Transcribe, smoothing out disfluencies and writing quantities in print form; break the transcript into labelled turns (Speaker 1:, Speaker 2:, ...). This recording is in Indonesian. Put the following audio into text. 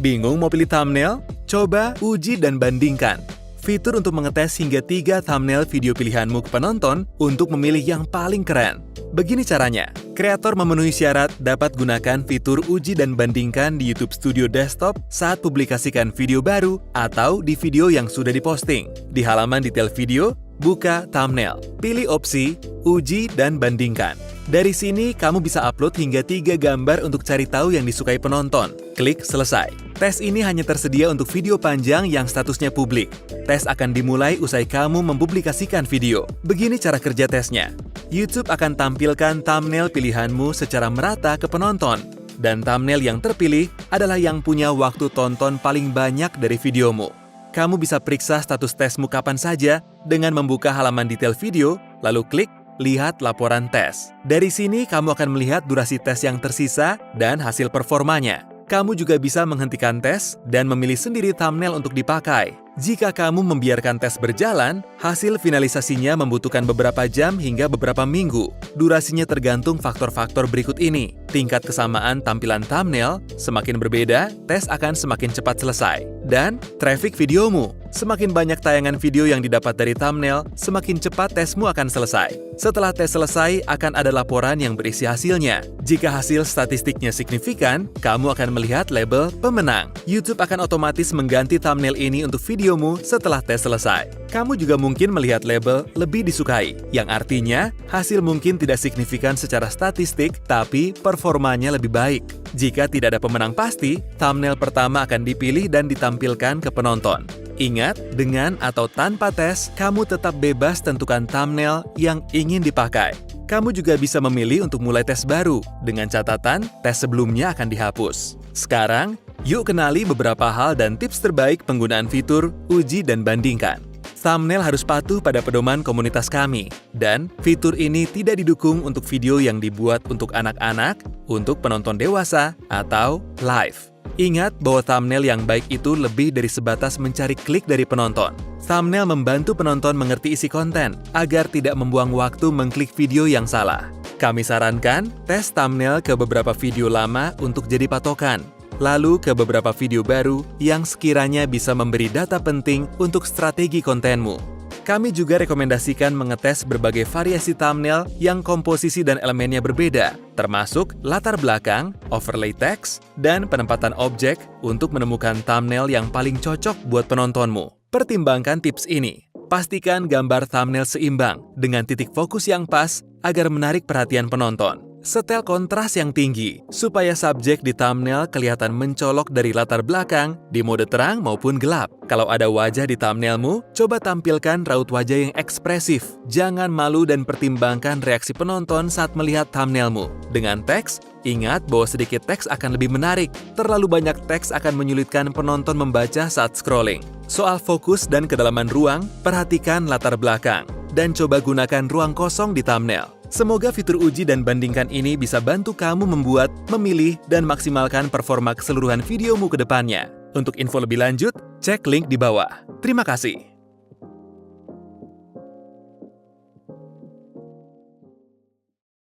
Speaker 1: Bingung mau pilih thumbnail? Coba uji dan bandingkan. Fitur untuk mengetes hingga 3 thumbnail video pilihanmu ke penonton untuk memilih yang paling keren. Begini caranya, kreator memenuhi syarat dapat gunakan fitur uji dan bandingkan di YouTube Studio Desktop saat publikasikan video baru atau di video yang sudah diposting. Di halaman detail video, buka thumbnail. Pilih opsi uji dan bandingkan. Dari sini, kamu bisa upload hingga 3 gambar untuk cari tahu yang disukai penonton. Klik selesai. Tes ini hanya tersedia untuk video panjang yang statusnya publik. Tes akan dimulai usai kamu mempublikasikan video. Begini cara kerja tesnya. YouTube akan tampilkan thumbnail pilihanmu secara merata ke penonton. Dan thumbnail yang terpilih adalah yang punya waktu tonton paling banyak dari videomu. Kamu bisa periksa status tesmu kapan saja dengan membuka halaman detail video, lalu klik Lihat laporan tes. Dari sini, kamu akan melihat durasi tes yang tersisa dan hasil performanya. Kamu juga bisa menghentikan tes dan memilih sendiri thumbnail untuk dipakai. Jika kamu membiarkan tes berjalan, hasil finalisasinya membutuhkan beberapa jam hingga beberapa minggu. Durasinya tergantung faktor-faktor berikut ini. Tingkat kesamaan tampilan thumbnail semakin berbeda, tes akan semakin cepat selesai. Dan traffic videomu. Semakin banyak tayangan video yang didapat dari thumbnail, semakin cepat tesmu akan selesai. Setelah tes selesai, akan ada laporan yang berisi hasilnya. Jika hasil statistiknya signifikan, kamu akan melihat label pemenang. YouTube akan otomatis mengganti thumbnail ini untuk videomu setelah tes selesai. Kamu juga mungkin melihat label lebih disukai, yang artinya hasil mungkin tidak signifikan secara statistik, tapi performanya lebih baik. Jika tidak ada pemenang pasti, thumbnail pertama akan dipilih dan ditampilkan ke penonton. Ingat, dengan atau tanpa tes, kamu tetap bebas tentukan thumbnail yang ingin dipakai. Kamu juga bisa memilih untuk mulai tes baru, dengan catatan tes sebelumnya akan dihapus. Sekarang, yuk kenali beberapa hal dan tips terbaik penggunaan fitur uji dan bandingkan. Thumbnail harus patuh pada pedoman komunitas kami, dan fitur ini tidak didukung untuk video yang dibuat untuk anak-anak, untuk penonton dewasa, atau live. Ingat bahwa thumbnail yang baik itu lebih dari sebatas mencari klik dari penonton. Thumbnail membantu penonton mengerti isi konten, agar tidak membuang waktu mengklik video yang salah. Kami sarankan, tes thumbnail ke beberapa video lama untuk jadi patokan, lalu ke beberapa video baru yang sekiranya bisa memberi data penting untuk strategi kontenmu. Kami juga rekomendasikan mengetes berbagai variasi thumbnail yang komposisi dan elemennya berbeda, termasuk latar belakang, overlay teks, dan penempatan objek untuk menemukan thumbnail yang paling cocok buat penontonmu. Pertimbangkan tips ini. Pastikan gambar thumbnail seimbang dengan titik fokus yang pas agar menarik perhatian penonton. Setel kontras yang tinggi, supaya subjek di thumbnail kelihatan mencolok dari latar belakang di mode terang maupun gelap. Kalau ada wajah di thumbnailmu, coba tampilkan raut wajah yang ekspresif. Jangan malu dan pertimbangkan reaksi penonton saat melihat thumbnailmu. Dengan teks, ingat bahwa sedikit teks akan lebih menarik. Terlalu banyak teks akan menyulitkan penonton membaca saat scrolling. Soal fokus dan kedalaman ruang, perhatikan latar belakang. Dan coba gunakan ruang kosong di thumbnail. Semoga fitur uji dan bandingkan ini bisa bantu kamu membuat, memilih, dan maksimalkan performa keseluruhan videomu ke depannya. Untuk info lebih lanjut, cek link di bawah. Terima kasih.